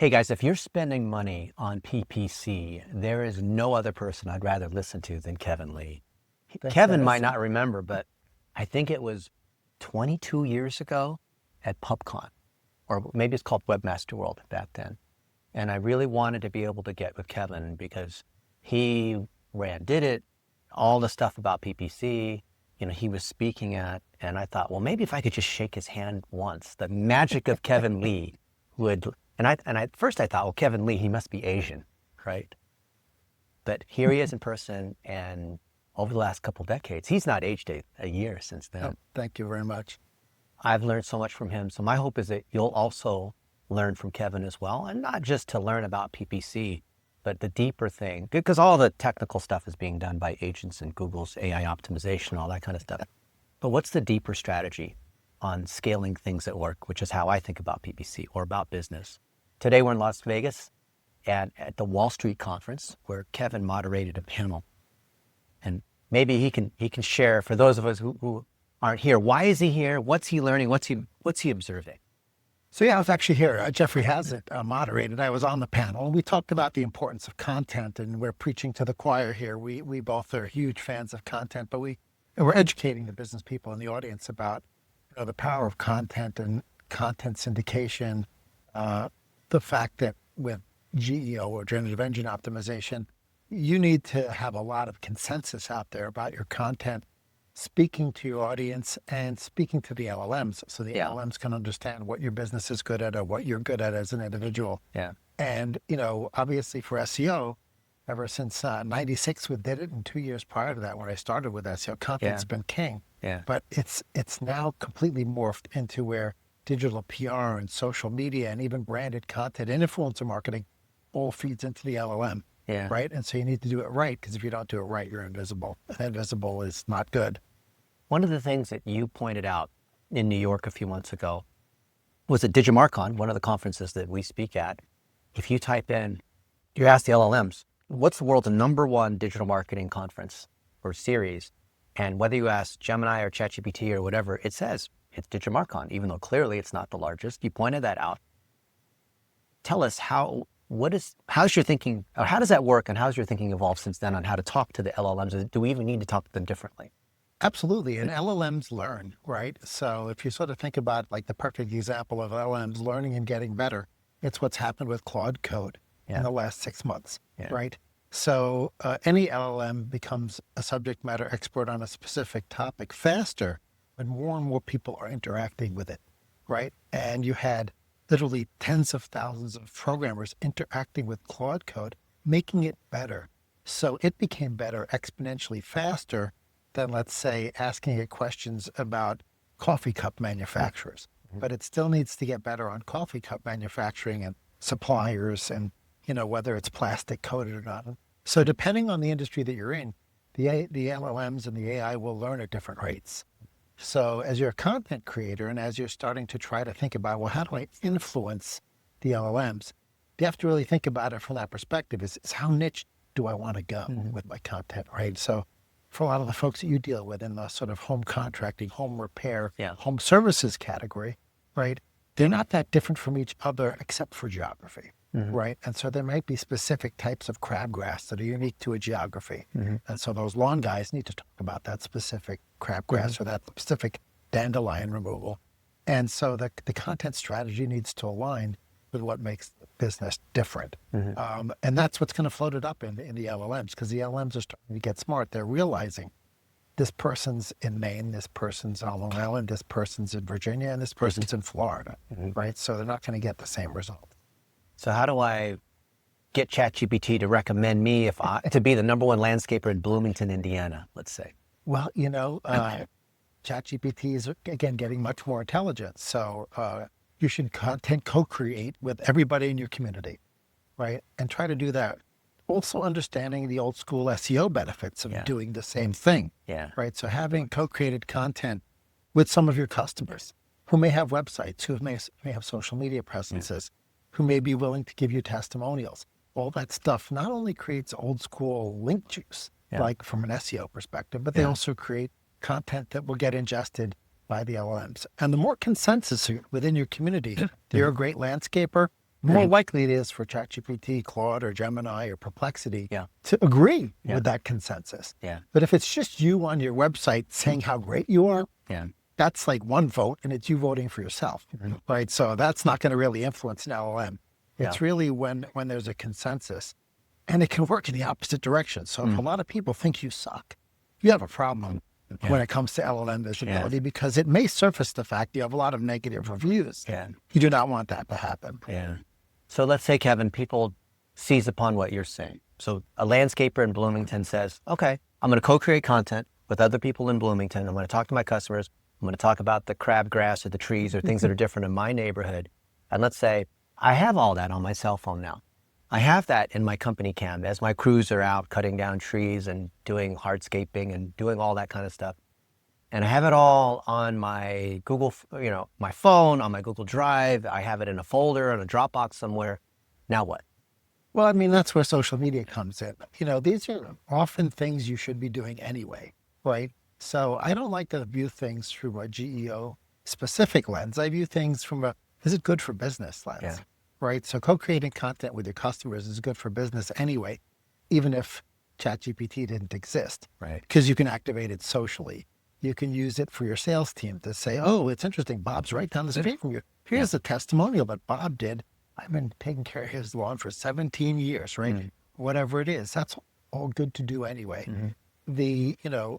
Hey guys, if you're spending money on PPC, there is no other person I'd rather listen to than Kevin Lee. Thanks, Kevin might Dennis. not remember, but I think it was 22 years ago at PubCon, or maybe it's called Webmaster World back then. And I really wanted to be able to get with Kevin because he ran DIDIT, all the stuff about PPC, he was speaking at, and I thought, well, maybe if I could just shake his hand once, the magic of Kevin Lee would, at first I thought, well, Kevin Lee, he must be Asian, right? But here he is in person, and over the last couple decades, he's not aged a year since then. Oh, thank you very much. I've learned so much from him. So my hope is that you'll also learn from Kevin as well, and not just to learn about PPC, but the deeper thing, because all the technical stuff is being done by agents and Google's AI optimization, all that kind of stuff. But what's the deeper strategy on scaling things at work, which is how I think about PPC or about business. Today we're in Las Vegas at the Wall Street conference where Kevin moderated a panel. And maybe he can share for those of us who aren't here. Why is he here? What's he learning? What's he observing? So yeah, I was actually here. Jeffrey has it moderated. I was on the panel, and we talked about the importance of content, and we're preaching to the choir here. We both are huge fans of content, but we're educating the business people in the audience about the power of content and content syndication. The fact that with GEO or generative engine optimization, you need to have a lot of consensus out there about your content, speaking to your audience and speaking to the LLMs so the LLMs can understand what your business is good at or what you're good at as an individual. Yeah. And, obviously for SEO, ever since 96 we did it, and 2 years prior to that when I started with SEO, content's been king. Yeah. But it's now completely morphed into where digital PR and social media and even branded content and influencer marketing all feeds into the LLM. Yeah. Right. And so you need to do it right, because if you don't do it right, you're invisible. And invisible is not good. One of the things that you pointed out in New York a few months ago was at Digimarcon, one of the conferences that we speak at. If you type in, you ask the LLMs, what's the world's #1 digital marketing conference or series? And whether you ask Gemini or ChatGPT or whatever, it says it's Digimarcon, even though clearly it's not the largest. You pointed that out. Tell us how's your thinking, or how does that work, and how's your thinking evolved since then on how to talk to the LLMs? Do we even need to talk to them differently? Absolutely. And LLMs learn, right? So if you sort of think about like the perfect example of LLMs learning and getting better, it's what's happened with Claude Code in the last 6 months, right? So any LLM becomes a subject matter expert on a specific topic faster when more and more people are interacting with it, right? And you had literally tens of thousands of programmers interacting with Claude Code, making it better. So it became better exponentially faster than, let's say, asking it questions about coffee cup manufacturers. Mm-hmm. But it still needs to get better on coffee cup manufacturing and suppliers and, whether it's plastic coated or not. So depending on the industry that you're in, the LLMs and the AI will learn at different rates. So as you're a content creator and as you're starting to try to think about, well, how do I influence the LLMs? You have to really think about it from that perspective is how niche do I want to go with my content, right? So for a lot of the folks that you deal with in the sort of home contracting, home repair, home services category, right? They're not that different from each other except for geography, right? And so there might be specific types of crabgrass that are unique to a geography. And so those lawn guys need to talk about that specific crabgrass or that specific dandelion removal. And so the content strategy needs to align with what makes the business different. And that's what's going to float it up in the LLMs, because the LLMs are starting to get smart. They're realizing this person's in Maine, this person's on Long Island, this person's in Virginia, and this person's in Florida, right? So they're not going to get the same result. So how do I get ChatGPT to recommend me to be the #1 landscaper in Bloomington, Indiana, let's say? Well, ChatGPT is, again, getting much more intelligent. So you should content co-create with everybody in your community, right? And try to do that. Also understanding the old school SEO benefits of doing the same thing, right? So having co-created content with some of your customers who may have websites, who may have social media presences, who may be willing to give you testimonials. All that stuff not only creates old school link juice, like from an SEO perspective, but they also create content that will get ingested by the LLMs. And the more consensus within your community, you're a great landscaper, more likely it is for ChatGPT, Claude, or Gemini, or Perplexity Yeah. to agree with that consensus. Yeah. But if it's just you on your website saying how great you are, Yeah. that's like one vote, and it's you voting for yourself, right? So that's not going to really influence an LLM. It's really when there's a consensus, and it can work in the opposite direction. So if a lot of people think you suck, you have a problem when it comes to LLM visibility, because it may surface the fact you have a lot of negative reviews. Yeah. You do not want that to happen. Yeah. So let's say, Kevin, people seize upon what you're saying. So a landscaper in Bloomington says, okay, I'm going to co-create content with other people in Bloomington. I'm going to talk to my customers. I'm going to talk about the crabgrass or the trees or things that are different in my neighborhood. And let's say I have all that on my cell phone now. I have that in my company cam as my crews are out cutting down trees and doing hardscaping and doing all that kind of stuff. And I have it all on my Google, my phone, on my Google Drive. I have it in a folder, on a Dropbox somewhere. Now what? Well, I mean, that's where social media comes in. These are often things you should be doing anyway, right? So I don't like to view things through a GEO specific lens. I view things from is it good for business lens, right? So co-creating content with your customers is good for business anyway, even if ChatGPT didn't exist, right? Because you can activate it socially. You can use it for your sales team to say, oh, it's interesting. Bob's right down the street from you. Here's a testimonial that Bob did. I've been taking care of his lawn for 17 years, right? Whatever it is, that's all good to do anyway. The,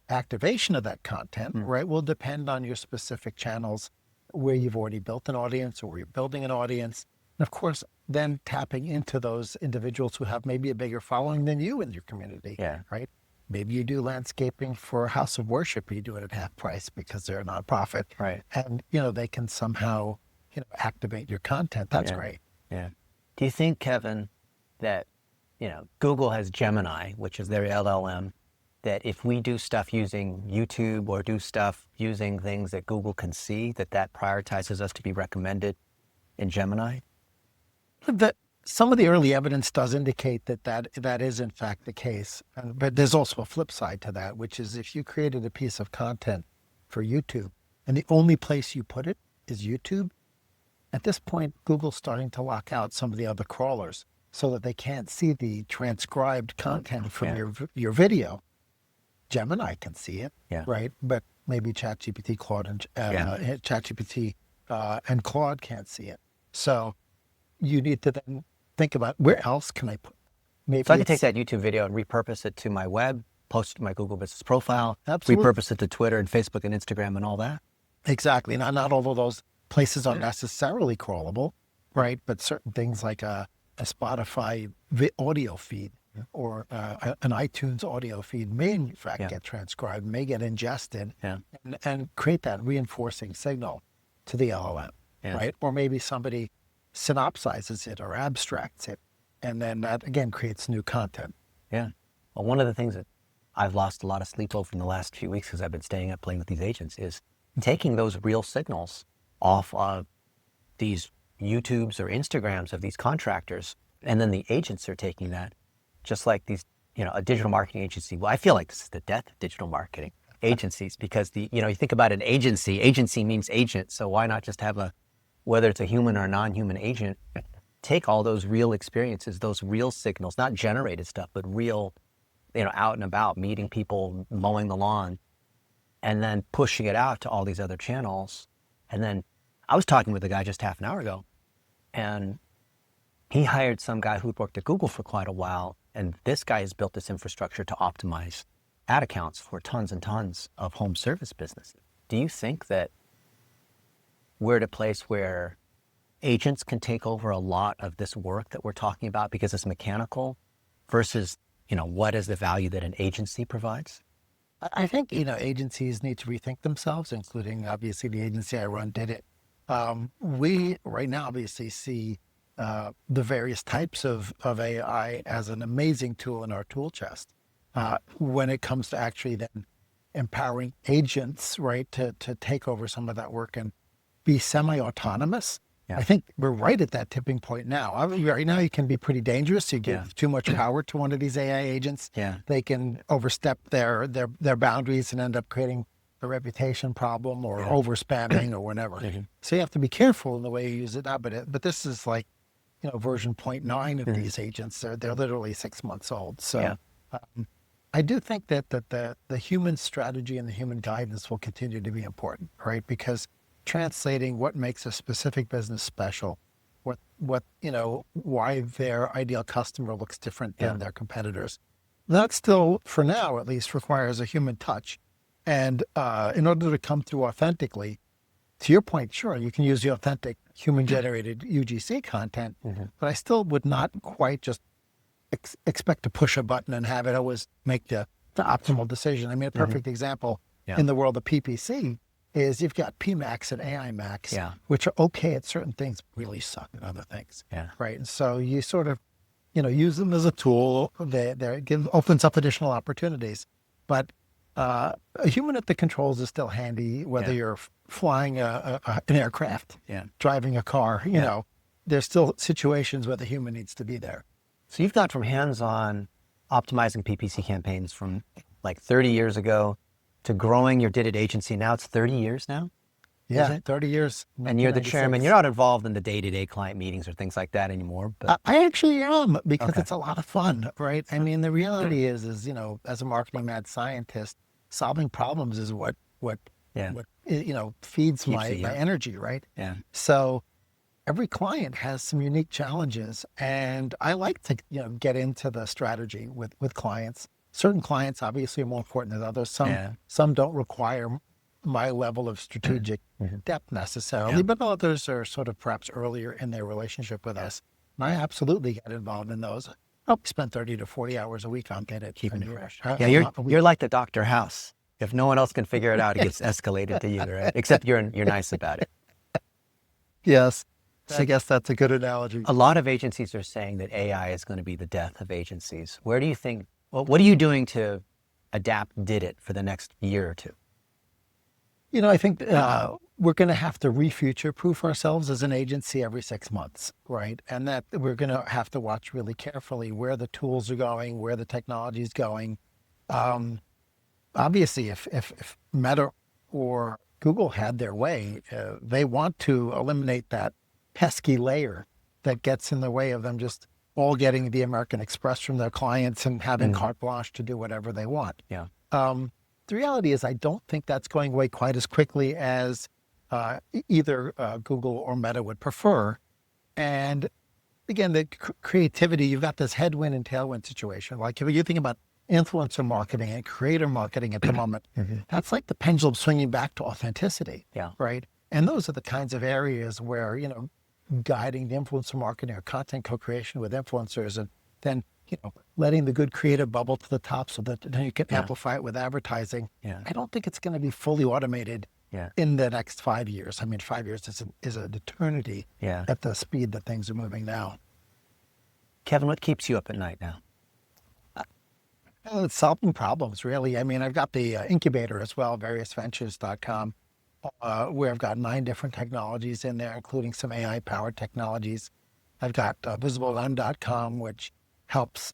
activation of that content, right, will depend on your specific channels where you've already built an audience or where you're building an audience. And of course, then tapping into those individuals who have maybe a bigger following than you in your community, right? Maybe you do landscaping for a house of worship. You do it at half price because they're a nonprofit. Right. And, they can somehow, activate your content. That's great. Yeah. Do you think, Kevin, that, Google has Gemini, which is their LLM, that if we do stuff using YouTube or do stuff using things that Google can see, that prioritizes us to be recommended in Gemini? Some of the early evidence does indicate that is in fact the case. But there's also a flip side to that, which is if you created a piece of content for YouTube and the only place you put it is YouTube, at this point, Google's starting to lock out some of the other crawlers so that they can't see the transcribed content from your video. Gemini can see it, right? But maybe ChatGPT, Claude, and ChatGPT and Claude can't see it. So you need to then think about where else can I put? Maybe so I can take that YouTube video and repurpose it to my web, post it to my Google Business Profile, Absolutely. repurpose it to Twitter and Facebook and Instagram and all that. Exactly. Not all of those places are necessarily crawlable, right? But certain things like a Spotify audio feed or an iTunes audio feed may in fact get transcribed, may get ingested, and create that reinforcing signal to the LLM, right? Or maybe somebody synopsizes it or abstracts it, and then that again creates new content. Yeah. Well, one of the things that I've lost a lot of sleep over in the last few weeks because I've been staying up playing with these agents is taking those real signals off of these YouTubes or Instagrams of these contractors, and then the agents are taking that, just like these, a digital marketing agency. Well, I feel like this is the death of digital marketing agencies because you think about an agency means agent. So why not just have whether it's a human or a non-human agent, take all those real experiences, those real signals, not generated stuff, but real, out and about, meeting people, mowing the lawn, and then pushing it out to all these other channels. And then I was talking with a guy just half an hour ago, and he hired some guy who'd worked at Google for quite a while. And this guy has built this infrastructure to optimize ad accounts for tons and tons of home service businesses. Do you think that we're at a place where agents can take over a lot of this work that we're talking about because it's mechanical versus, what is the value that an agency provides? I think, agencies need to rethink themselves, including obviously the agency I run, DIDIT. We right now obviously see the various types of AI as an amazing tool in our tool chest when it comes to actually then empowering agents, right, to take over some of that work and be semi-autonomous. I think we're right at that tipping point now. Right now, you can be pretty dangerous. You give too much power to one of these AI agents. They can overstep their boundaries and end up creating a reputation problem or over spamming or whatever. So you have to be careful in the way you use it now. But this is like version 0.9 of these agents. They're literally 6 months old. So Yeah. I do think that the human strategy and the human guidance will continue to be important, right? Because translating what makes a specific business special, what why their ideal customer looks different than their competitors, that still, for now at least, requires a human touch. And in order to come through authentically, to your point, sure, you can use the authentic human-generated UGC content, but I still would not quite just expect to push a button and have it always make the optimal decision. I mean, a perfect example in the world of PPC is you've got PMax and AI Max, which are okay at certain things, really suck at other things, right? And so you sort of, use them as a tool. It opens up additional opportunities. But a human at the controls is still handy, whether you're flying an aircraft, driving a car, there's still situations where the human needs to be there. So you've gone from hands-on optimizing PPC campaigns from like 30 years ago to growing your DIDIT agency. Now it's 30 years now? Yeah, 30 years. And you're the chairman. You're not involved in the day-to-day client meetings or things like that anymore. But I actually am, because it's a lot of fun, right? I mean, the reality is, as a marketing mad scientist, solving problems is what feeds my energy, right? Yeah. So every client has some unique challenges, and I like to get into the strategy with clients. Certain clients obviously are more important than others. Some don't require my level of strategic depth necessarily, but others are sort of perhaps earlier in their relationship with us. And I absolutely get involved in those. I spend 30 to 40 hours a week on DIDIT. Keeping it fresh. You're like the Dr. House. If no one else can figure it out, it gets escalated to you, right? Except you're nice about it. Yes. I guess that's a good analogy. A lot of agencies are saying that AI is going to be the death of agencies. Where do you think, what are you doing to adapt DIDIT for the next year or two? I think we're going to have to re-future-proof ourselves as an agency every 6 months, right? And that we're going to have to watch really carefully where the tools are going, where the technology is going. Obviously, if Meta or Google had their way, they want to eliminate that pesky layer that gets in the way of them just all getting the American Express from their clients and having carte blanche to do whatever they want. Yeah. The reality is I don't think that's going away quite as quickly as either Google or Meta would prefer. And again, the creativity, you've got this headwind and tailwind situation. Like if you think about influencer marketing and creator marketing at the moment, that's like the pendulum swinging back to authenticity, right? And those are the kinds of areas where, guiding the influencer marketing or content co-creation with influencers, and then, letting the good creative bubble to the top so that then you can amplify it with advertising. I don't think it's going to be fully automated in the next 5 years. I mean, 5 years is an eternity at the speed that things are moving now. Kevin, what keeps you up at night now? It's solving problems, really. I mean, I've got the incubator as well, variousventures.com, where I've got 9 different technologies in there, including some AI-powered technologies. I've got visibleone.com, which helps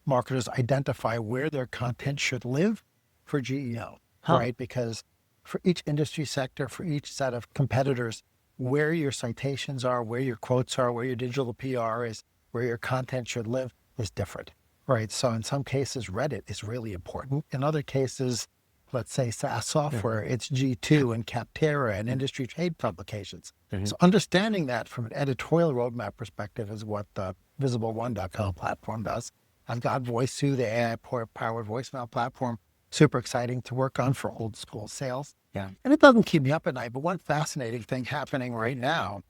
marketers identify where their content should live for GEO, right? Because for each industry sector, for each set of competitors, where your citations are, where your quotes are, where your digital PR is, where your content should live is different, right? So in some cases, Reddit is really important. In other cases, let's say SaaS software, it's G2 and Capterra and industry trade publications. So understanding that from an editorial roadmap perspective is what the visibleone.com platform does. I've got VoiceSue, the AI-powered voicemail platform, super exciting to work on for old school sales. And it doesn't keep me up at night, but one fascinating thing happening right now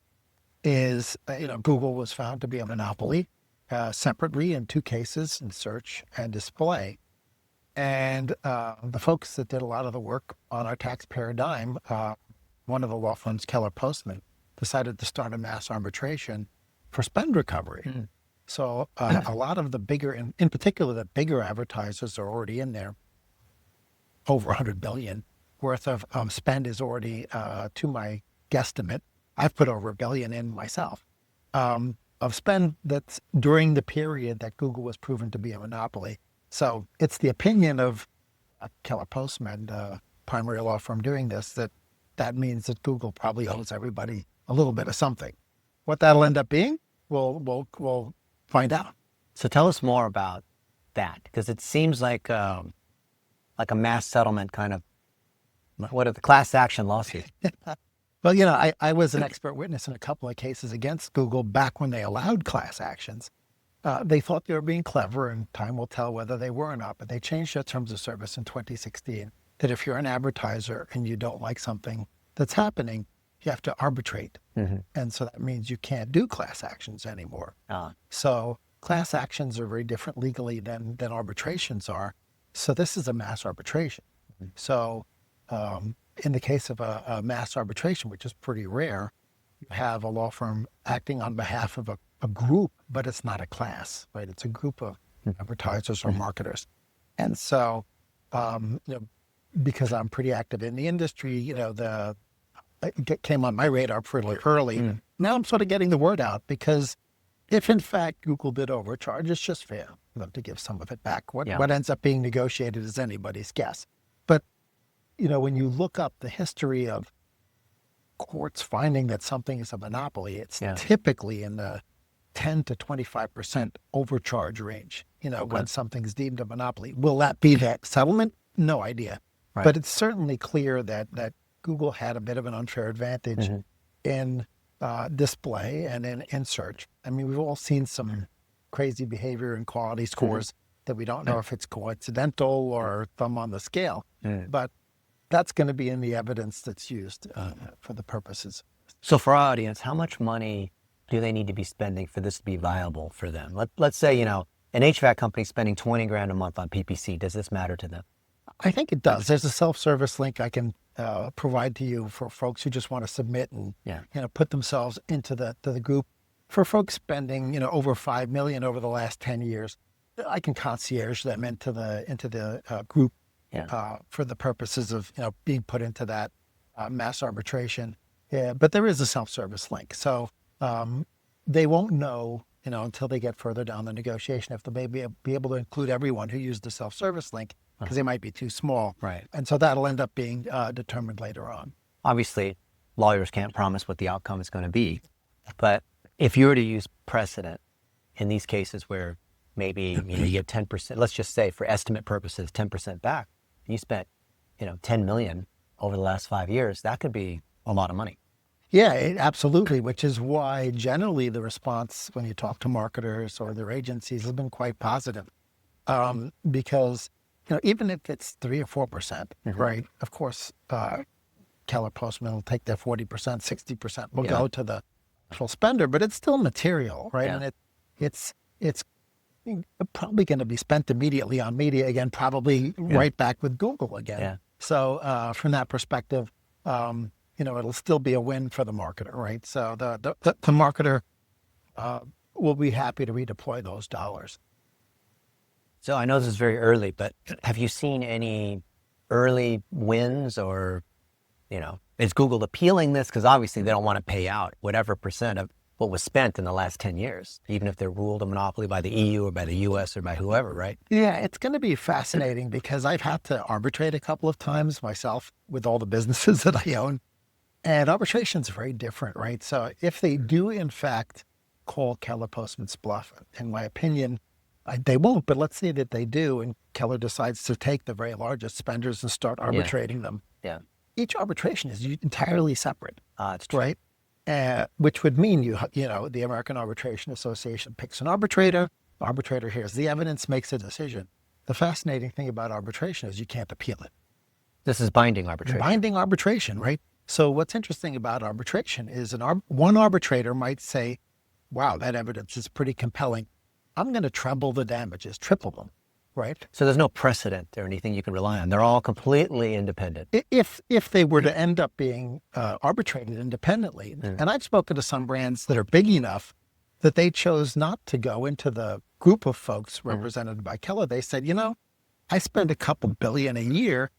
is, Google was found to be a monopoly separately in 2 cases, in search and display. And the folks that did a lot of the work on our taxpayer dime, one of the law firms, Keller Postman, decided to start a mass arbitration for spend recovery. So a lot of the bigger, in particular, the bigger advertisers are already in there. Over 100 billion worth of spend is already, to my guesstimate, I've put over $1 billion in myself, of spend that's during the period that Google was proven to be a monopoly. So it's the opinion of Keller Postman, the primary law firm doing this, that means that Google probably owes everybody a little bit of something. What that'll end up being, we'll find out. So tell us more about that, because it seems like a mass settlement kind of, what are the class action lawsuits? Well, I was an expert witness in a couple of cases against Google back when they allowed class actions. They thought they were being clever, and time will tell whether they were or not, but they changed their terms of service in 2016 that if you're an advertiser and you don't like something that's happening, you have to arbitrate. And so that means you can't do class actions anymore. So class actions are very different legally than arbitrations are. So this is a mass arbitration. So in the case of a mass arbitration, which is pretty rare, you have a law firm acting on behalf of a group, but it's not a class, right? It's a group of advertisers or marketers. And so, because I'm pretty active in the industry, it came on my radar pretty early. Now I'm sort of getting the word out, because if in fact Google did overcharge, it's just fair for them to give some of it back. What ends up being negotiated is anybody's guess. But, when you look up the history of courts finding that something is a monopoly, it's typically in the 10 to 25% overcharge range, when something's deemed a monopoly. Will that be that settlement? No idea. Right. But it's certainly clear that Google had a bit of an unfair advantage in display and in search. I mean, we've all seen some crazy behavior and quality scores that we don't know if it's coincidental or thumb on the scale, but that's going to be in the evidence that's used for the purposes. So for our audience, how much money do they need to be spending for this to be viable for them? Let's say, an HVAC company spending 20 grand a month on PPC. Does this matter to them? I think it does. There's a self-service link I can provide to you for folks who just want to submit and put themselves into the group. For folks spending over $5 million over the last 10 years, I can concierge them into the group for the purposes of being put into that mass arbitration. Yeah, but there is a self-service link, so they won't know until they get further down the negotiation if they may be able to include everyone who used the self-service link, because they might be too small. Right. And so that'll end up being determined later on. Obviously, lawyers can't promise what the outcome is going to be. But if you were to use precedent in these cases where maybe you get 10%, let's just say for estimate purposes, 10% back, and you spent 10 million over the last 5 years, that could be a lot of money. Yeah, absolutely, which is why generally the response when you talk to marketers or their agencies has been quite positive. Because even if it's 3 or 4%, right? Of course, Keller Postman will take their 40%, 60% will go to the actual spender, but it's still material, right? And it's probably going to be spent immediately on media again, probably right back with Google again. So from that perspective, it'll still be a win for the marketer, right? So the marketer will be happy to redeploy those dollars. So I know this is very early, but have you seen any early wins, or, is Google appealing this? Because obviously they don't want to pay out whatever percent of what was spent in the last 10 years, even if they're ruled a monopoly by the EU or by the US or by whoever, right? Yeah, it's going to be fascinating because I've had to arbitrate a couple of times myself with all the businesses that I own. And arbitration is very different, right? So if they do, in fact, call Keller Postman's bluff, in my opinion, they won't, but let's say that they do, and Keller decides to take the very largest spenders and start arbitrating them. Yeah. Each arbitration is entirely separate. It's true. Right? Which would mean the American Arbitration Association picks an arbitrator. The arbitrator hears the evidence, makes a decision. The fascinating thing about arbitration is you can't appeal it. This is binding arbitration. Binding arbitration, right? So what's interesting about arbitration is one arbitrator might say, wow, that evidence is pretty compelling. I'm going to treble the damages, triple them, right? So there's no precedent or anything you can rely on. They're all completely independent. If they were to end up being arbitrated independently, and I've spoken to some brands that are big enough that they chose not to go into the group of folks represented by Keller. They said, I spend a couple billion a year.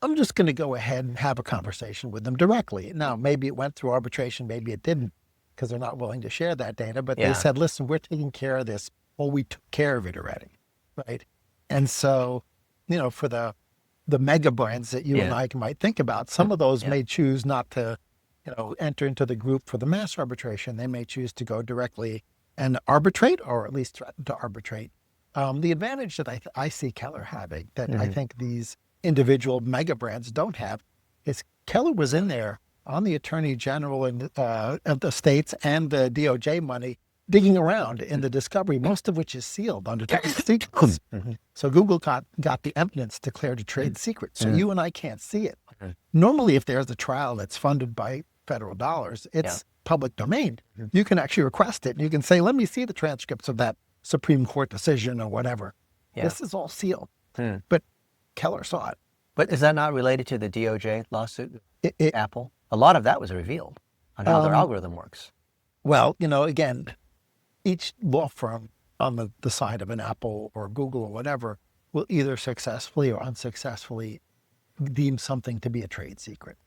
I'm just going to go ahead and have a conversation with them directly. Now, maybe it went through arbitration, maybe it didn't, because they're not willing to share that data. But they said, listen, we're taking care of this. Well, we took care of it already, right? And so, for the mega brands that you and I might think about, some of those may choose not to, enter into the group for the mass arbitration. They may choose to go directly and arbitrate, or at least threaten to arbitrate. The advantage that I see Keller having, that I think these individual mega brands don't have, is Keller was in there on the Attorney General of the states and the DOJ money, digging around in the discovery, most of which is sealed under trade secrets. So Google got the evidence declared a trade secret. So you and I can't see it. Normally, if there's a trial that's funded by federal dollars, it's public domain. You can actually request it. And you can say, let me see the transcripts of that Supreme Court decision or whatever. This is all sealed. But Keller saw it. But is that not related to the DOJ lawsuit, Apple? A lot of that was revealed on how their algorithm works. Well, again, each law firm on the side of an Apple or Google or whatever will either successfully or unsuccessfully deem something to be a trade secret,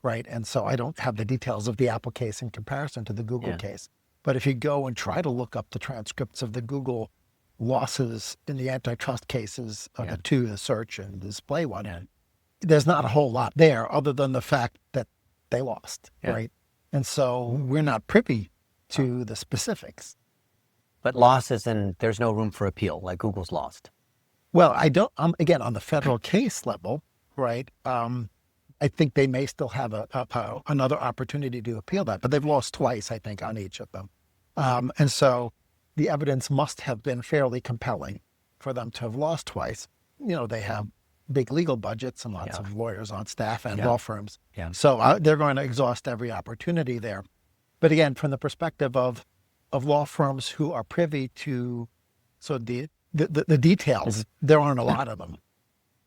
right? And so I don't have the details of the Apple case in comparison to the Google case. But if you go and try to look up the transcripts of the Google losses in the antitrust cases, the search and display one, there's not a whole lot there other than the fact that they lost, right? And so we're not privy to the specifics. But losses, and there's no room for appeal, like Google's lost. Well, I don't, again, on the federal case level, right, I think they may still have another opportunity to appeal that, but they've lost twice, I think, on each of them. And so the evidence must have been fairly compelling for them to have lost twice. They have big legal budgets and lots of lawyers on staff and law firms. So they're going to exhaust every opportunity there. But again, from the perspective of law firms who are privy to the details, there aren't a lot of them.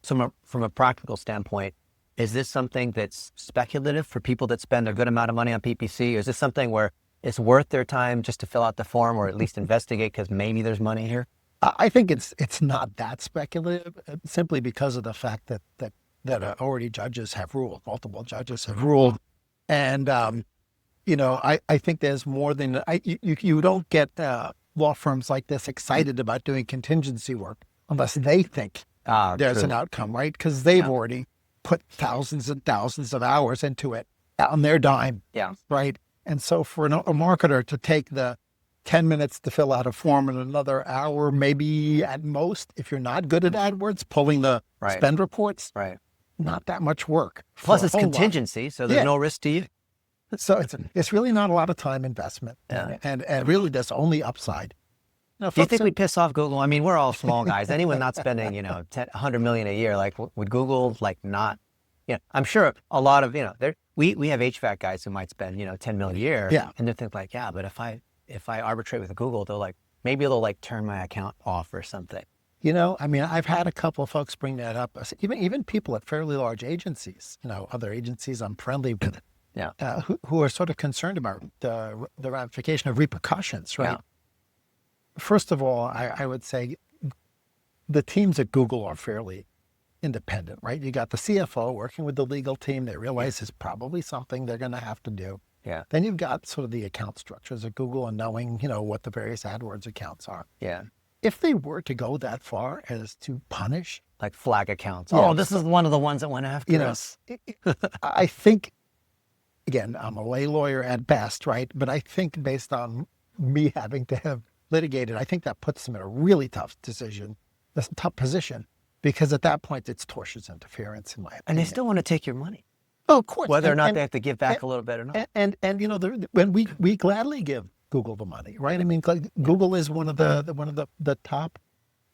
So from a practical standpoint, is this something that's speculative for people that spend a good amount of money on PPC? Or is this something where it's worth their time just to fill out the form or at least investigate because maybe there's money here? I think it's not that speculative, simply because of the fact that already judges have ruled, multiple judges have ruled. And, I think there's more than, you don't get law firms like this excited about doing contingency work unless they think there's an outcome, right? Because they've already put thousands and thousands of hours into it on their dime, right? And so for a marketer to take the 10 minutes to fill out a form and another hour, maybe at most, if you're not good at AdWords, pulling the spend reports, not that much work. Plus it's contingency, so there's no risk to you. So it's really not a lot of time investment, and really there's only upside. Do you think we'd piss off Google? I mean, we're all small guys. Anyone not spending, $100 million a year, like would Google not? I'm sure a lot of, we have HVAC guys who might spend, $10 million a year, and they think like, but if I arbitrate with Google, maybe they'll turn my account off or something. I've had a couple of folks bring that up. Even people at fairly large agencies, other agencies I'm friendly with, who are sort of concerned about the ramification of repercussions, right? First of all, I would say the teams at Google are fairly independent, right? You got the CFO working with the legal team. They realize it's probably something they're going to have to do. Then you've got sort of the account structures at Google and knowing, what the various AdWords accounts are. If they were to go that far as to punish, like flag accounts. Oh, this is one of the ones that went after us. I think, again, I'm a lay lawyer at best, right? But I think based on me having to have litigated, I think that puts them in a really tough position, because at that point it's tortious interference, in my opinion. And they still want to take your money. Oh, of course. Whether or not they have to give back a little bit or not. And when we gladly give Google the money, right? I mean, Google is one of the top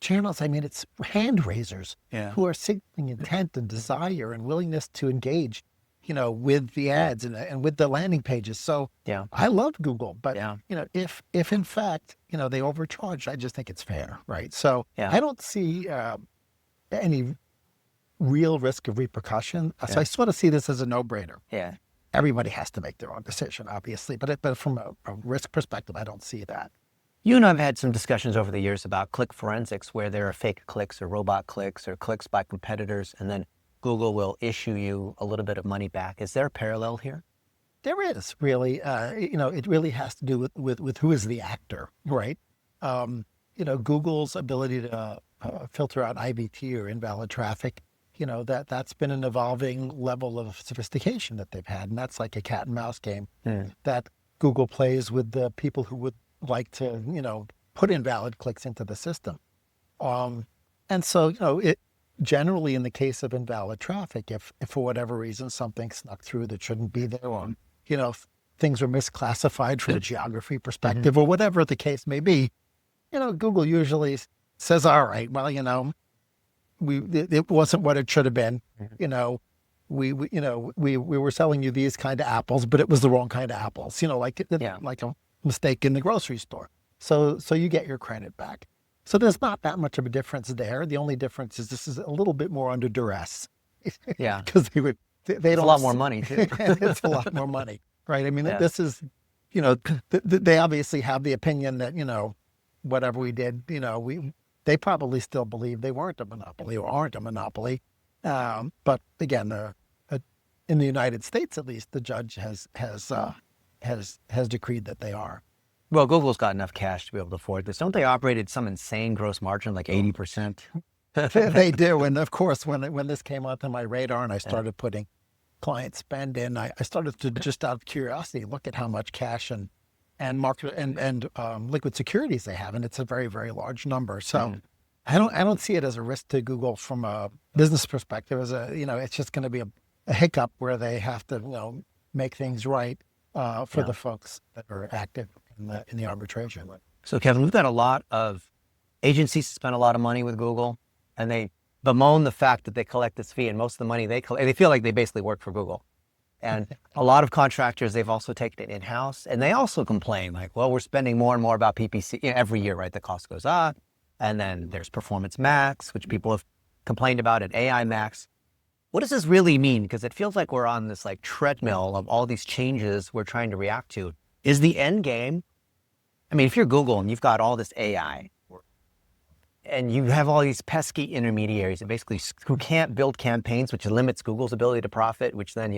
channels. I mean, it's hand raisers who are signaling intent and desire and willingness to engage, with the ads and with the landing pages. So I love Google, but if in fact, they overcharge, I just think it's fair, right? So I don't see any real risk of repercussion. So I sort of see this as a no-brainer. Everybody has to make their own decision, obviously, but from a risk perspective, I don't see that. You and I have had some discussions over the years about click forensics, where there are fake clicks or robot clicks or clicks by competitors, and then Google will issue you a little bit of money back. Is there a parallel here? There is, really. It really has to do with who is the actor, right? Google's ability to filter out IVT or invalid traffic, that's been an evolving level of sophistication that they've had. And that's like a cat and mouse game that Google plays with the people who would like to, put invalid clicks into the system. And so, it generally in the case of invalid traffic, if for whatever reason something snuck through that shouldn't be there, or, things were misclassified from a geography perspective or whatever the case may be, Google usually says, all right, well, it wasn't what it should have been. We were selling you these kind of apples, but it was the wrong kind of apples, like a mistake in the grocery store. So you get your credit back. So there's not that much of a difference there. The only difference is this is a little bit more under duress. Yeah. Because they It's don't. a lot more money too. It's a lot more money, right? I mean, this is, they obviously have the opinion that, whatever we did, they probably still believe they weren't a monopoly or aren't a monopoly. But again, in the United States, at least, the judge has decreed that they are. Well, Google's got enough cash to be able to afford this. Don't they operate at some insane gross margin, like 80%? They do. And of course, when this came onto my radar and I started putting client spend in, I started to, just out of curiosity, look at how much cash and market and liquid securities they have. And it's a very, very large number. So I don't see it as a risk to Google from a business perspective. As it's just going to be a hiccup where they have to, make things right for the folks that are active in the arbitration. So Kevin, we've got a lot of agencies spend a lot of money with Google, and they bemoan the fact that they collect this fee, and most of the money they collect, they feel like they basically work for Google. And a lot of contractors, they've also taken it in-house, and they also complain like, well, we're spending more and more about PPC every year, right? The cost goes up. And then there's Performance Max, which people have complained about, and AI Max. What does this really mean? Because it feels like we're on this like treadmill of all these changes we're trying to react to. Is the end game, I mean, if you're Google and you've got all this AI and you have all these pesky intermediaries and basically who can't build campaigns, which limits Google's ability to profit, which then,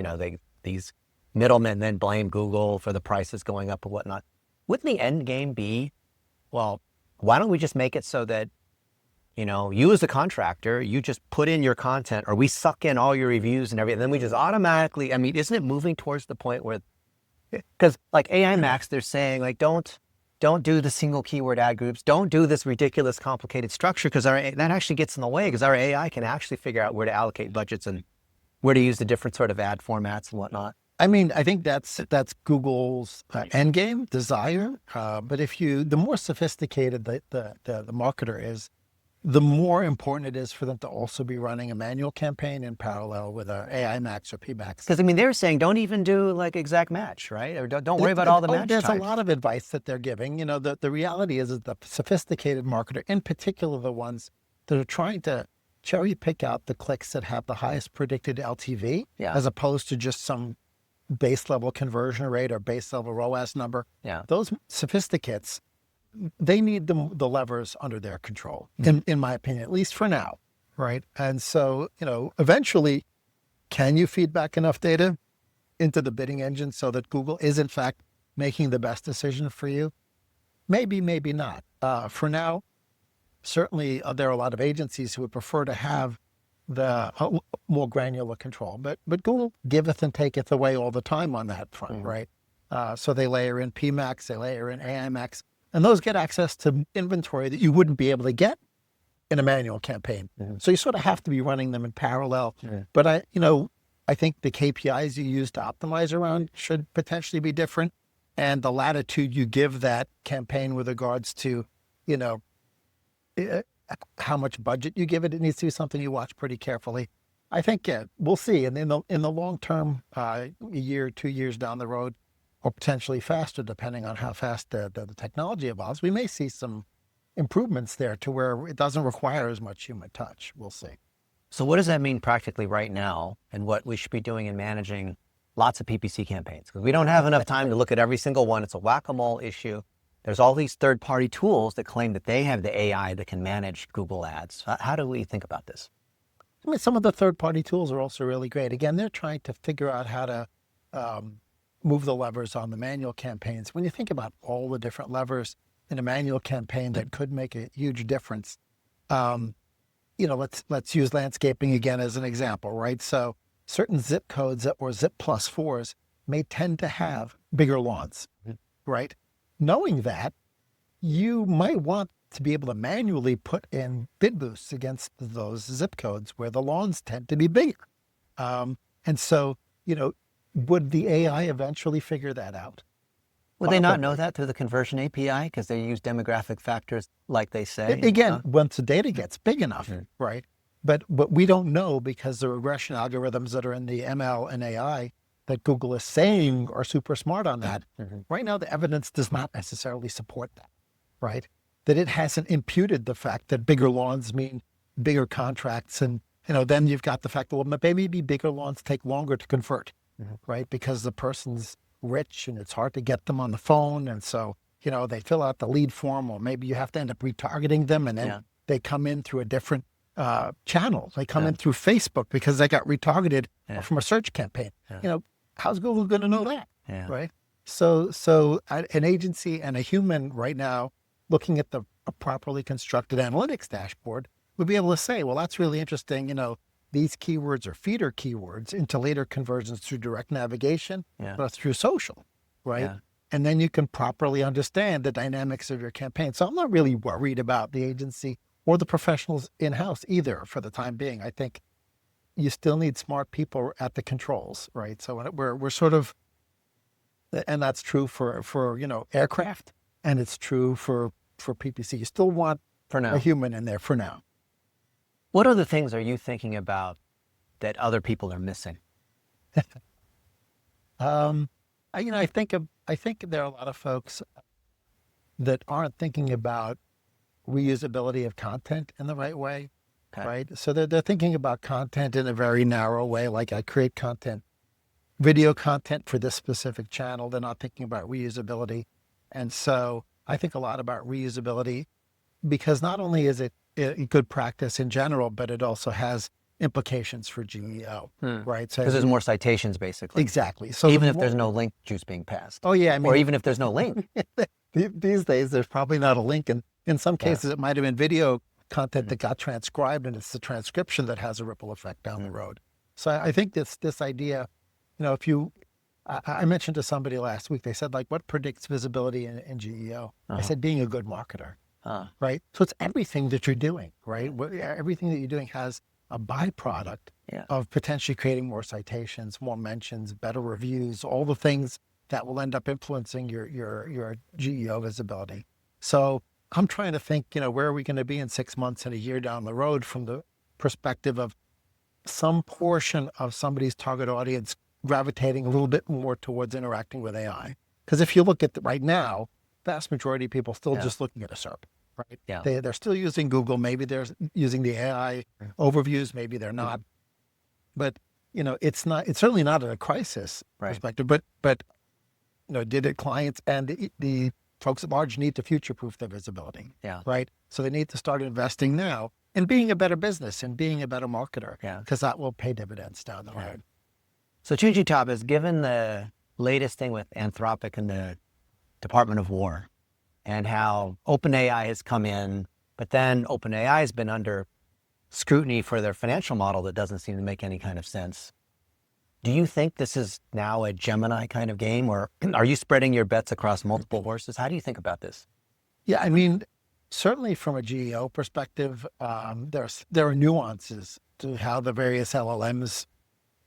these middlemen then blame Google for the prices going up and whatnot. Wouldn't the end game be, well, why don't we just make it so that, you as a contractor, you just put in your content, or we suck in all your reviews and everything, and then we just automatically, I mean, isn't it moving towards the point where, because like AI Max, they're saying like, don't do the single keyword ad groups, don't do this ridiculous complicated structure, because that actually gets in the way, because our AI can actually figure out where to allocate budgets and where to use the different sort of ad formats and whatnot. I mean, I think that's Google's end game desire. But the more sophisticated the marketer is, the more important it is for them to also be running a manual campaign in parallel with a AI Max or PMax. Because I mean, they're saying don't even do like exact match, right? Or don't worry about all the match There's types. a lot of advice that they're giving. The reality is that the sophisticated marketer, in particular the ones that are trying to cherry pick out the clicks that have the highest predicted LTV, as opposed to just some base level conversion rate or base level ROAS number. Yeah. Those sophisticates, they need the levers under their control, in my opinion, at least for now, right? And so, eventually, can you feed back enough data into the bidding engine so that Google is in fact making the best decision for you? Maybe, maybe not. For now, certainly there are a lot of agencies who would prefer to have the more granular control, but Google giveth and taketh away all the time on that front, right? So they layer in PMax, they layer in AI Max, and those get access to inventory that you wouldn't be able to get in a manual campaign. So you sort of have to be running them in parallel. But I think the KPIs you use to optimize around should potentially be different, and the latitude you give that campaign with regards to, how much budget you give it, it needs to be something you watch pretty carefully. I think we'll see. And in the long term, a year, 2 years down the road, or potentially faster, depending on how fast the technology evolves, we may see some improvements there to where it doesn't require as much human touch. We'll see. So what does that mean practically right now, and what we should be doing in managing lots of PPC campaigns? Because we don't have enough time to look at every single one. It's a whack-a-mole issue. There's all these third-party tools that claim that they have the AI that can manage Google ads. How do we think about this? I mean, some of the third-party tools are also really great. Again, they're trying to figure out how to move the levers on the manual campaigns. When you think about all the different levers in a manual campaign that could make a huge difference, let's use landscaping again as an example, right? So certain zip codes or zip +4s may tend to have bigger lawns, right? Knowing that, you might want to be able to manually put in bid boosts against those zip codes where the lawns tend to be bigger. And so, would the AI eventually figure that out? Would they not know Probably. that through the conversion API because they use demographic factors like they say? Again, once the data gets big enough, right? But we don't know because the regression algorithms that are in the ML and AI that Google is saying are super smart on that. Right now, the evidence does not necessarily support that, right? That it hasn't imputed the fact that bigger lawns mean bigger contracts. And, then you've got the fact that, well, maybe bigger lawns take longer to convert, right? Because the person's rich and it's hard to get them on the phone. And so, they fill out the lead form, or maybe you have to end up retargeting them, and then they come in through a different channel. They come in through Facebook because they got retargeted from a search campaign. How's Google going to know that? Right. So an agency and a human right now looking at a properly constructed analytics dashboard would be able to say, well, that's really interesting. These keywords are feeder keywords into later conversions through direct navigation, but through social, right? And then you can properly understand the dynamics of your campaign. So I'm not really worried about the agency or the professionals in-house either for the time being. I think you still need smart people at the controls, right? So we're sort of, and that's true for aircraft, and it's true for PPC. You still want for now a human in there for now. What other things are you thinking about that other people are missing? I think there are a lot of folks that aren't thinking about reusability of content in the right way, right? So they're thinking about content in a very narrow way, like I create content, video content for this specific channel. They're not thinking about reusability. And so I think a lot about reusability because not only is it a good practice in general, but it also has implications for GEO, right? So because there's more citations, basically. Exactly. So even if there's no link juice being passed. Oh yeah, or even if there's no link. These days, there's probably not a link, and in some cases, it might have been video content that got transcribed, and it's the transcription that has a ripple effect down the road. So I think this idea, if you, I mentioned to somebody last week, they said, like, what predicts visibility in GEO? I said, being a good marketer, right? So it's everything that you're doing, right? Everything that you're doing has a byproduct of potentially creating more citations, more mentions, better reviews, all the things that will end up influencing your GEO visibility. So I'm trying to think, where are we going to be in 6 months and a year down the road from the perspective of some portion of somebody's target audience gravitating a little bit more towards interacting with AI. Because if you look at right now, vast majority of people still just looking at a SERP, right? They're still using Google. Maybe they're using the AI overviews. Maybe they're not. But, it's certainly not a crisis perspective, but DIDIT clients and the folks at large need to future-proof their visibility, right? So they need to start investing now in being a better business and being a better marketer, because that will pay dividends down the road. So changing topics, given the latest thing with Anthropic and the Department of War and how OpenAI has come in, but then OpenAI has been under scrutiny for their financial model that doesn't seem to make any kind of sense. Do you think this is now a Gemini kind of game, or are you spreading your bets across multiple horses? How do you think about this? Yeah, I mean, certainly from a GEO perspective, there are nuances to how the various LLMs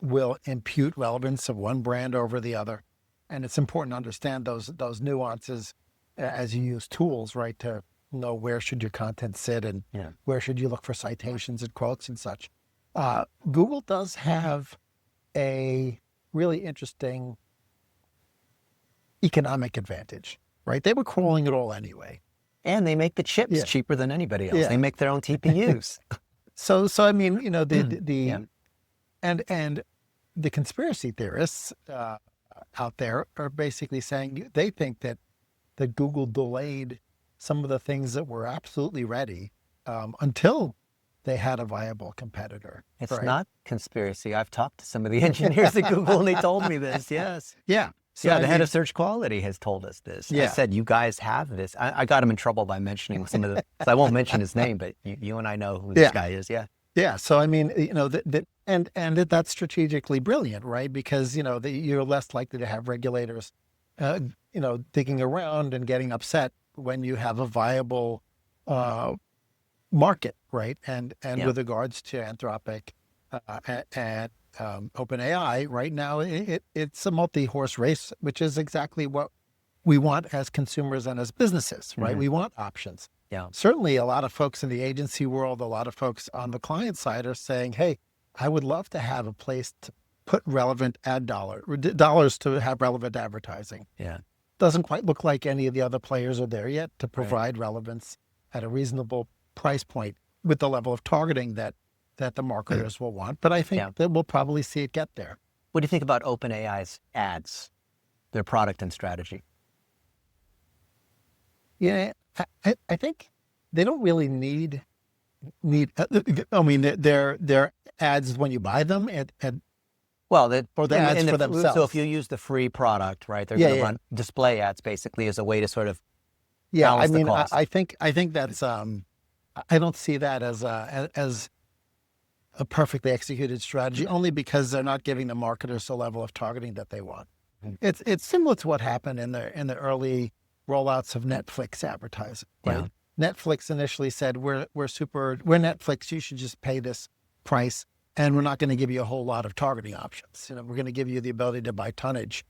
will impute relevance of one brand over the other. And it's important to understand those nuances as you use tools, right, to know where should your content sit and where should you look for citations and quotes and such. Google does have a really interesting economic advantage, right? They were crawling it all anyway. And they make the chips cheaper than anybody else. They make their own TPUs. So I mean, and the conspiracy theorists out there are basically saying they think that Google delayed some of the things that were absolutely ready until they had a viable competitor. It's not conspiracy. I've talked to some of the engineers at Google and they told me this, Yeah. So the head of search quality has told us this. I said, you guys have this. I got him in trouble by mentioning some of the, so I won't mention his name, but you and I know who this guy is, Yeah. So, I mean, and that's strategically brilliant, right? Because, you're less likely to have regulators, digging around and getting upset when you have a viable market, right? And with regards to Anthropic and OpenAI, right now it's a multi-horse race, which is exactly what we want as consumers and as businesses, right? We want options. Yeah. Certainly a lot of folks in the agency world, a lot of folks on the client side are saying, hey, I would love to have a place to put relevant dollars to have relevant advertising. Yeah. Doesn't quite look like any of the other players are there yet to provide relevance at a reasonable price point with the level of targeting that the marketers will want. But I think that we'll probably see it get there. What do you think about OpenAI's ads, their product and strategy? Yeah, I think they don't really need. I mean, they're ads when you buy them, Well, or the ads for themselves. So if you use the free product, right, they're going to run display ads basically as a way to sort of balance the cost. I think that's I don't see that as a perfectly executed strategy, only because they're not giving the marketers the level of targeting that they want. It's similar to what happened in the early rollouts of Netflix advertising, right? Netflix initially said, we're Netflix, you should just pay this price, and we're not going to give you a whole lot of targeting options. We're going to give you the ability to buy tonnage.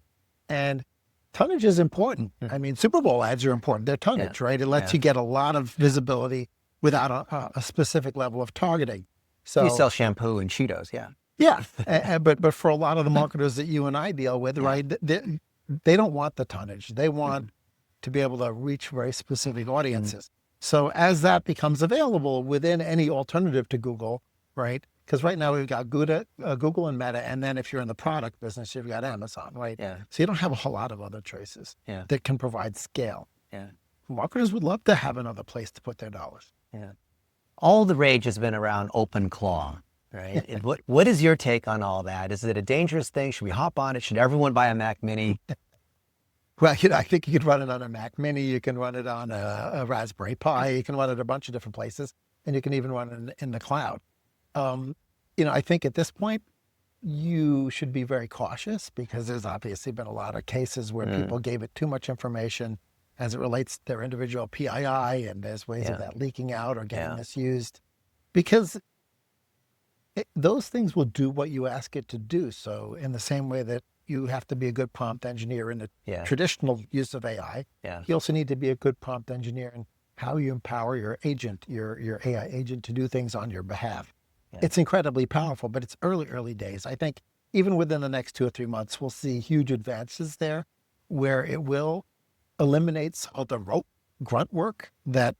And tonnage is important. I mean, Super Bowl ads are important. They're tonnage, right? It lets you get a lot of visibility without a specific level of targeting. So you sell shampoo and Cheetos, but for a lot of the marketers that you and I deal with, right, they don't want the tonnage. They want to be able to reach very specific audiences. So as that becomes available within any alternative to Google, right? Because right now we've got Google and Meta, and then if you're in the product business, you've got Amazon, right? So you don't have a whole lot of other choices that can provide scale. Marketers would love to have another place to put their dollars. All the rage has been around OpenClaw, right? What is your take on all that? Is it a dangerous thing? Should we hop on it? Should everyone buy a Mac Mini? Well, I think you could run it on a Mac Mini. You can run it on a Raspberry Pi. You can run it a bunch of different places, and you can even run it in the cloud. I think at this point, you should be very cautious, because there's obviously been a lot of cases where people gave it too much information as it relates to their individual PII, and there's ways of that leaking out or getting misused, because those things will do what you ask it to do. So in the same way that you have to be a good prompt engineer in the traditional use of AI, you also need to be a good prompt engineer in how you empower your agent, your AI agent, to do things on your behalf. It's incredibly powerful, but it's early days. I think even within the next 2 or 3 months, we'll see huge advances there, where it will eliminate some of the rote grunt work that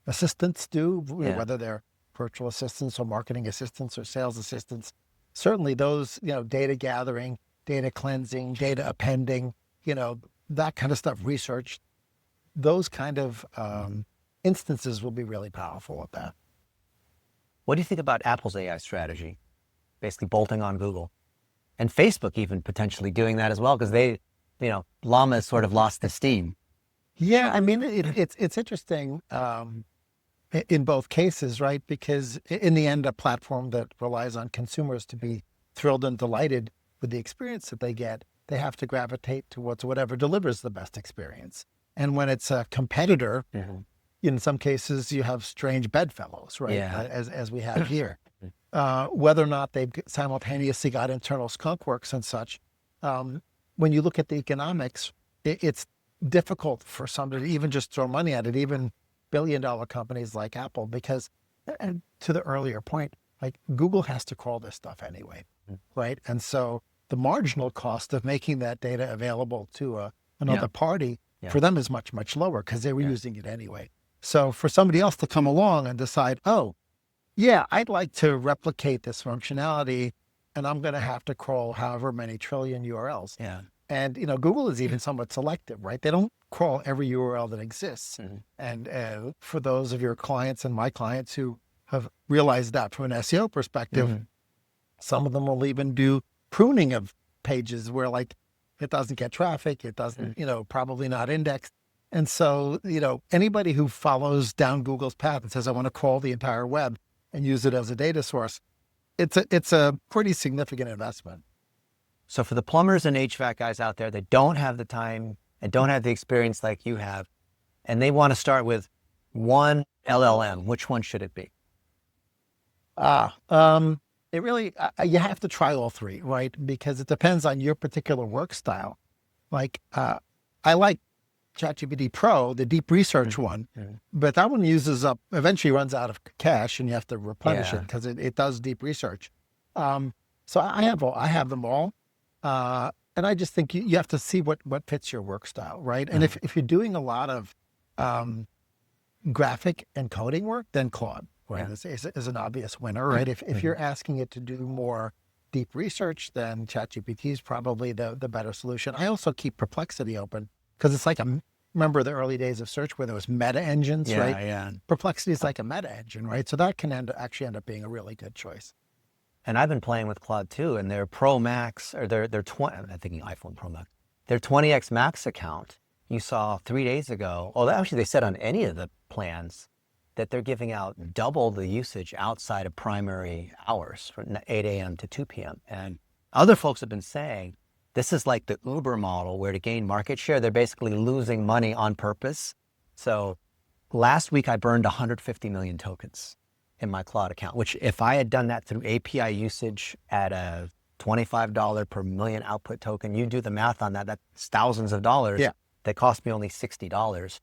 assistants do, whether they're virtual assistants or marketing assistants or sales assistants. Certainly those, data gathering, data cleansing, data appending, that kind of stuff, research, those kind of instances will be really powerful with that. What do you think about Apple's AI strategy? Basically bolting on Google, and Facebook even potentially doing that as well, because they, Llama has sort of lost the steam. Yeah, I mean, it's interesting in both cases, right? Because in the end, a platform that relies on consumers to be thrilled and delighted with the experience that they get, they have to gravitate towards whatever delivers the best experience. And when it's a competitor, in some cases you have strange bedfellows, right? As we have here. Whether or not they've simultaneously got internal skunkworks and such, when you look at the economics, it's difficult for somebody to even just throw money at it, even billion-dollar companies like Apple, because, and to the earlier point, like Google has to crawl this stuff anyway, right? And so the marginal cost of making that data available to another party for them is much, much lower, because they were using it anyway. So for somebody else to come along and decide, oh, yeah, I'd like to replicate this functionality, and I'm going to have to crawl however many trillion URLs. And, Google is even somewhat selective, right? They don't crawl every URL that exists. And for those of your clients and my clients who have realized that from an SEO perspective, some of them will even do pruning of pages where, like, it doesn't get traffic, it doesn't, probably not indexed. And so, anybody who follows down Google's path and says, I want to crawl the entire web and use it as a data source, it's a pretty significant investment. So for the plumbers and HVAC guys out there that don't have the time and don't have the experience like you have, and they want to start with one LLM. Which one should it be? It really, you have to try all three, right? Because it depends on your particular work style. Like, I like ChatGPT Pro, the deep research one, but that one eventually runs out of cache and you have to replenish it because it does deep research. So I have them all. And I just think you have to see what fits your work style, right? And if you're doing a lot of graphic and coding work, then Claude, right, is an obvious winner, right? If you're asking it to do more deep research, then ChatGPT is probably the better solution. I also keep Perplexity open because it's like remember the early days of search where there was meta engines, right? Yeah. Perplexity is like a meta engine, right? So that can actually end up being a really good choice. And I've been playing with Claude too, and their Pro Max, or their 20, I'm thinking iPhone Pro Max, their 20x Max account, you saw 3 days ago, actually they said on any of the plans that they're giving out double the usage outside of primary hours from 8 a.m. to 2 p.m. And other folks have been saying, this is like the Uber model where to gain market share, they're basically losing money on purpose. So last week I burned 150 million tokens in my Claude account, which if I had done that through API usage at a $25 per million output token, you do the math on that, that's thousands of dollars. Yeah. That cost me only $60.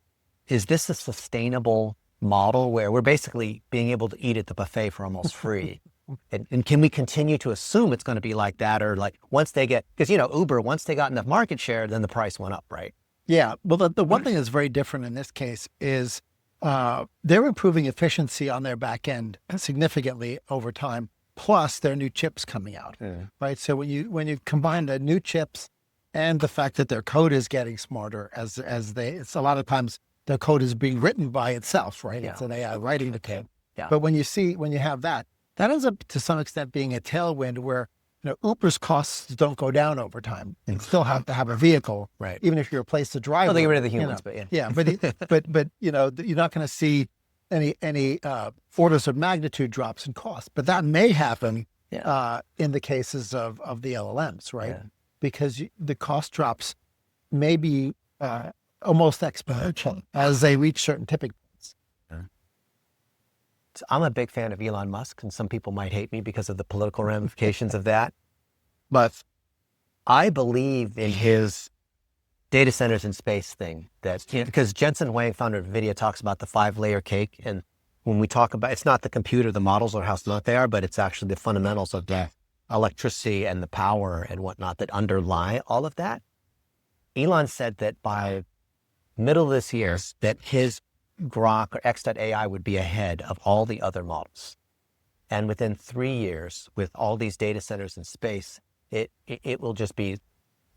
Is this a sustainable model where we're basically being able to eat at the buffet for almost free? And can we continue to assume it's going to be like that? Or like once they get, because Uber, once they got enough market share, then the price went up, right? Yeah. Well, the one thing that's very different in this case is they're improving efficiency on their back end significantly over time. Plus there are new chips coming out, right? So when you combine the new chips and the fact that their code is getting smarter it's a lot of times the code is being written by itself, right? It's an AI writing the code. Yeah. But when you have that ends up to some extent being a tailwind where Uber's costs don't go down over time. You still have to have a vehicle, right? Even if you replace the driver. Well, they get rid of the humans, but but you're not going to see any orders of magnitude drops in cost. But that may happen in the cases of the LLMs, right? Yeah. Because the cost drops may be almost exponential as they reach certain tipping points. Yeah. So I'm a big fan of Elon Musk, and some people might hate me because of the political ramifications of that. But I believe in his data centers in space thing. Because Jensen Huang, founder of NVIDIA, talks about the 5-layer cake. And when we talk about, it's not the computer, the models, or how smart they are, but it's actually the fundamentals of the electricity and the power and whatnot that underlie all of that. Elon said that by middle of this year, that his Grok or X.AI would be ahead of all the other models. And within 3 years, with all these data centers in space, it will just be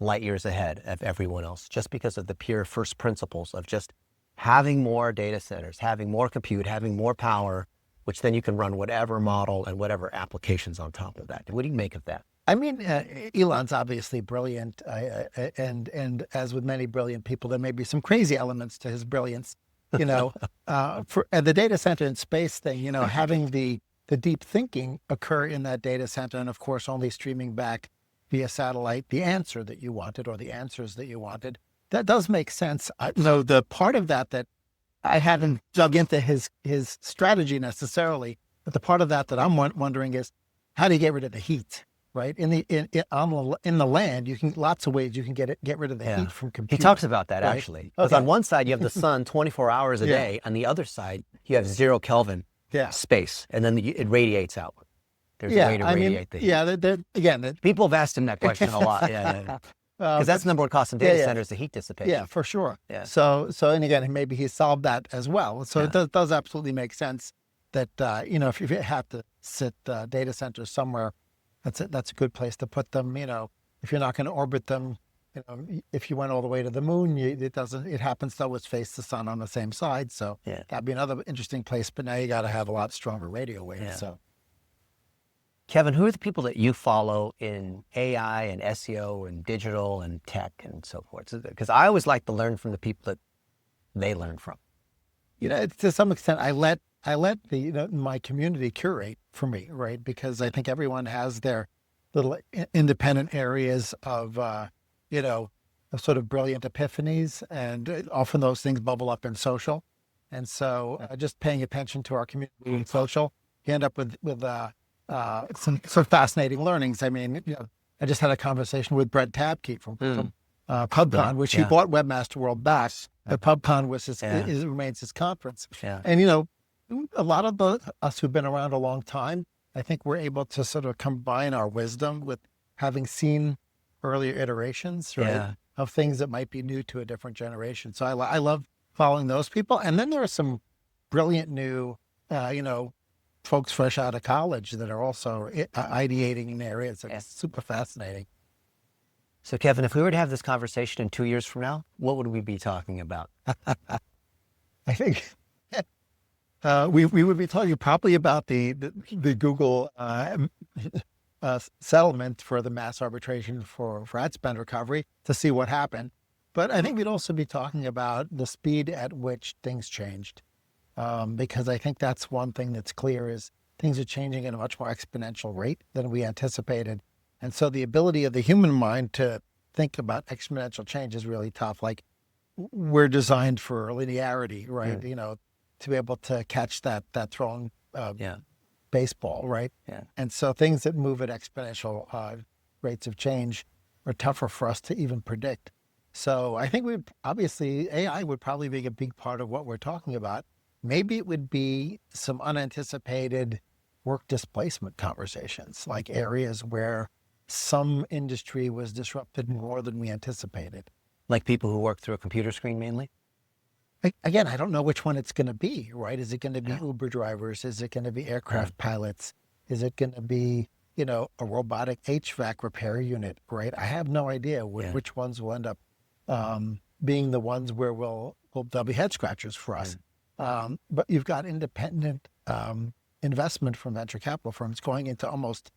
light years ahead of everyone else, just because of the pure first principles of just having more data centers, having more compute, having more power, which then you can run whatever model and whatever applications on top of that. What do you make of that? I mean, Elon's obviously brilliant, and as with many brilliant people, there may be some crazy elements to his brilliance. For the data center in space thing, having the deep thinking occur in that data center, and of course, only streaming back via satellite the answer that you wanted or the answers that you wanted. That does make sense. The part of that I hadn't dug into his strategy necessarily, but the part of that I'm wondering is how do you get rid of the heat, right? In the land, you can lots of ways you can get rid of the heat from compute. He talks about that, right? Actually. Because on one side you have the sun 24 hours a day, on the other side you have 0 Kelvin space, and then it radiates out. There's a way to radiate the heat. People have asked him that question a lot. Because that's the number one cost in data centers, the heat dissipation. Yeah, for sure. Yeah. So and again, maybe he solved that as well. So it does absolutely make sense that if you have to sit data centers somewhere, that's a good place to put them. If you're not going to orbit them, if you went all the way to the moon, it happens to always face the sun on the same side. So that'd be another interesting place. But now you got to have a lot stronger radio waves. Yeah. So. Kevin, who are the people that you follow in AI and SEO and digital and tech and so forth? Because I always like to learn from the people that they learn from. To some extent, I let my community curate for me, right? Because I think everyone has their little independent areas of sort of brilliant epiphanies, and often those things bubble up in social. And so just paying attention to our community and social, you end up with some fascinating learnings. I mean, I just had a conversation with Brett Tabke from PubCon, which he bought Webmaster World back, but PubCon was remains his conference. And, a lot of us who've been around a long time, I think we're able to sort of combine our wisdom with having seen earlier iterations, right, of things that might be new to a different generation. So I love following those people. And then there are some brilliant new, folks fresh out of college that are also ideating in areas that are super fascinating. So Kevin, if we were to have this conversation in 2 years from now, what would we be talking about? I think we would be talking probably about the Google settlement for the mass arbitration for ad spend recovery to see what happened. But I think we'd also be talking about the speed at which things changed, because I think that's one thing that's clear is things are changing at a much more exponential rate than we anticipated. And so the ability of the human mind to think about exponential change is really tough. Like we're designed for linearity, right? To be able to catch that thrown baseball, right? And so things that move at exponential rates of change are tougher for us to even predict. So I think obviously AI would probably be a big part of what we're talking about. Maybe it would be some unanticipated work displacement conversations, like areas where some industry was disrupted more than we anticipated. Like people who work through a computer screen mainly? Again, I don't know which one it's going to be, right? Is it going to be Uber drivers? Is it going to be aircraft pilots? Is it going to be, a robotic HVAC repair unit, right? I have no idea which ones will end up being the ones where they'll be head scratchers for us. But you've got independent investment from venture capital firms going into almost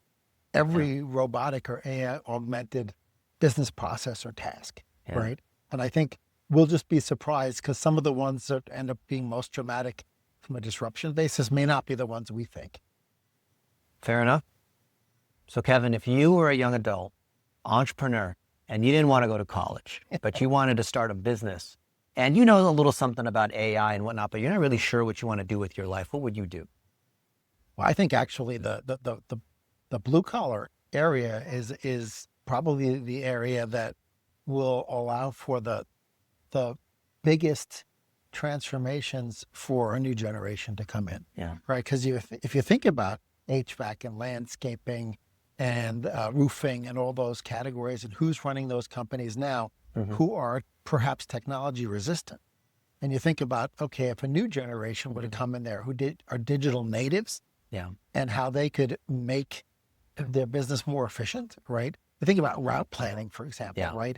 every robotic or AI augmented business process or task, right? And I think we'll just be surprised because some of the ones that end up being most dramatic from a disruption basis may not be the ones we think. Fair enough. So Kevin, if you were a young adult entrepreneur and you didn't want to go to college, but you wanted to start a business and you know a little something about AI and whatnot, but you're not really sure what you want to do with your life, what would you do? Well, I think actually the blue collar area is probably the area that will allow for the biggest transformations for a new generation to come in. Right. Because if you think about HVAC and landscaping and roofing and all those categories and who's running those companies now, who are perhaps technology resistant. And you think about, okay, if a new generation would have come in there who are digital natives and how they could make their business more efficient, right? You think about route planning, for example, right?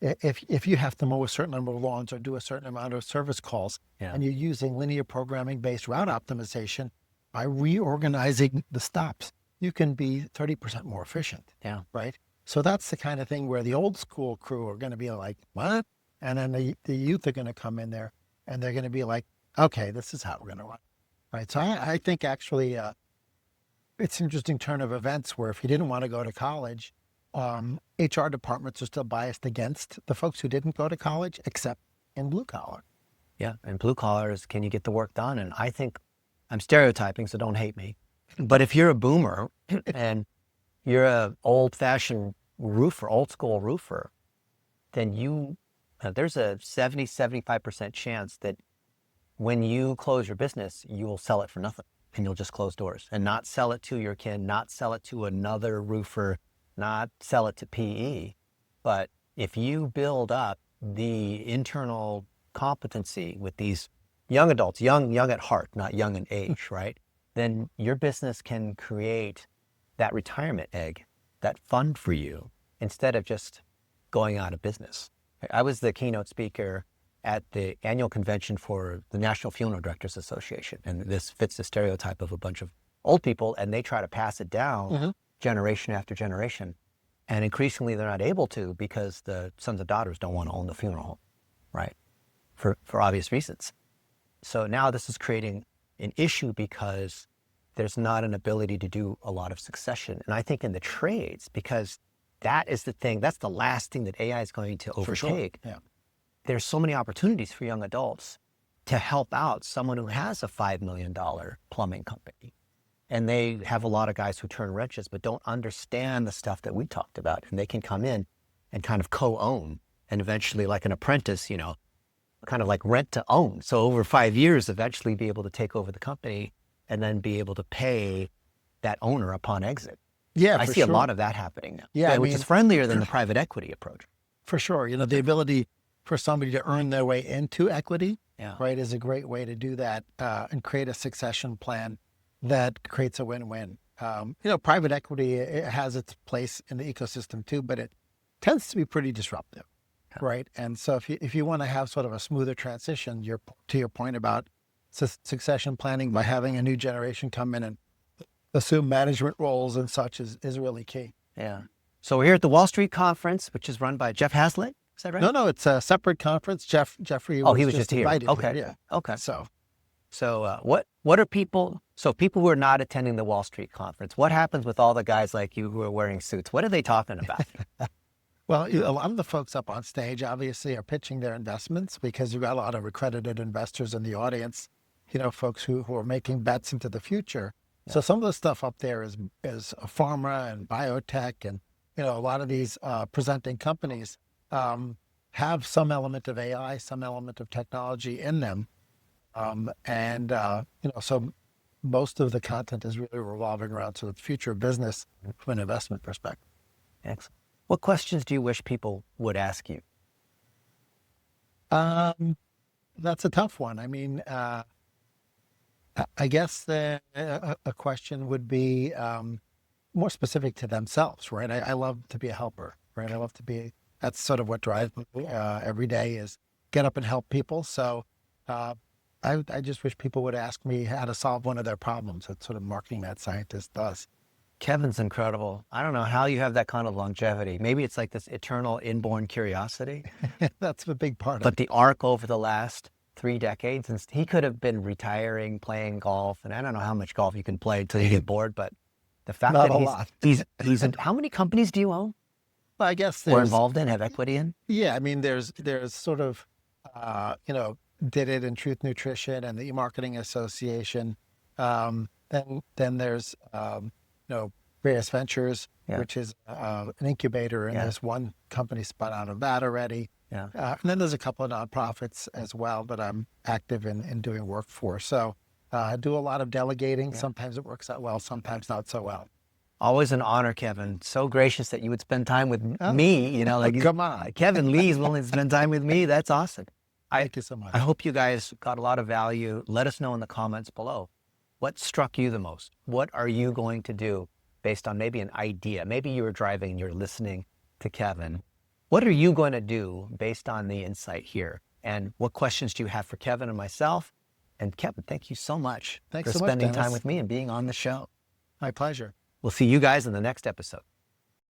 If you have to mow a certain number of lawns or do a certain amount of service calls and you're using linear programming based route optimization, by reorganizing the stops, you can be 30% more efficient, right? So that's the kind of thing where the old school crew are going to be like, what? And then the youth are going to come in there and they're going to be like, okay, this is how we're going to run, right? So I think actually it's an interesting turn of events where if you didn't want to go to college, HR departments are still biased against the folks who didn't go to college, except in blue collar. Yeah, and blue collar is, can you get the work done? And I think I'm stereotyping, so don't hate me. But if you're a boomer and you're a old-fashioned roofer, old school roofer, then there's a 75% chance that when you close your business, you will sell it for nothing and you'll just close doors and not sell it to your kin, not sell it to another roofer, not sell it to PE. But if you build up the internal competency with these young adults, young at heart, not young in age, right? Then your business can create that retirement egg, that fund for you, instead of just going out of business. I was the keynote speaker at the annual convention for the National Funeral Directors Association. And this fits the stereotype of a bunch of old people, and they try to pass it down generation after generation. And increasingly they're not able to because the sons and daughters don't want to own the funeral home, right? For obvious reasons. So now this is creating an issue because there's not an ability to do a lot of succession. And I think in the trades, because that is the thing. That's the last thing that AI is going to For sure. overtake. Yeah. There's so many opportunities for young adults to help out someone who has a $5 million plumbing company. And they have a lot of guys who turn wrenches, but don't understand the stuff that we talked about. And they can come in and kind of co-own, and eventually, like an apprentice, you know, kind of like rent to own. So over 5 years, eventually be able to take over the company and then be able to pay that owner upon exit. Yeah, I for see sure. a lot of that happening now, Yeah, which is friendlier than the private equity approach. For sure. You know, the ability for somebody to earn their way into equity, Yeah. right, is a great way to do that and create a succession plan that creates a win-win. You know, private equity, it has its place in the ecosystem too, but it tends to be pretty disruptive, right? And so if you want to have sort of a smoother transition, to your point about succession planning by having a new generation come in and assume management roles and such is really key. Yeah. So we're here at the Wall Street Conference, which is run by Jeff Hazlitt. Is that right? No, it's a separate conference. Jeffrey Oh, he was just here. invited Okay. here, yeah. Okay. So what are people, so people who are not attending the Wall Street Conference, what happens with all the guys like you who are wearing suits? What are they talking about? well, a lot of the folks up on stage obviously are pitching their investments because you've got a lot of accredited investors in the audience, you know, folks who are making bets into the future. Yeah. So some of the stuff up there is pharma and biotech, and, you know, a lot of these presenting companies have some element of AI, some element of technology in them. You know, so most of the content is really revolving around sort of the future of business from an investment perspective. Excellent. What questions do you wish people would ask you? That's a tough one. I mean, I guess a question would be more specific to themselves, right? I love to be a helper, right? That's sort of what drives me every day, is get up and help people. So I just wish people would ask me how to solve one of their problems. That's sort of marketing mad scientist does. Kevin's incredible. I don't know how you have that kind of longevity. Maybe it's like this eternal inborn curiosity. That's a big part of it. But the arc over the last 3 decades, and he could have been retiring, playing golf, and I don't know how much golf you can play until you get bored, but the fact Not that a lot. he's in, how many companies do you own? Well, I guess we're involved in, have equity in? Yeah, I mean, there's sort of, you know, DIDIT and Truth Nutrition and the E-Marketing Association. Then there's, you know, Various Ventures, which is an incubator, and there's one company spun out of that already. Yeah. And then there's a couple of nonprofits as well that I'm active in doing work for. So I do a lot of delegating. Sometimes it works out well, sometimes not so well. Always an honor, Kevin. So gracious that you would spend time with me. You know, like, come on, Kevin Lee's willing to spend time with me. That's awesome. Thank you so much. I hope you guys got a lot of value. Let us know in the comments below. What struck you the most? What are you going to do based on maybe an idea? Maybe you were driving and you're listening to Kevin. What are you going to do based on the insight here? And what questions do you have for Kevin and myself? And Kevin, thank you so much for spending time with me and being on the show. My pleasure. We'll see you guys in the next episode.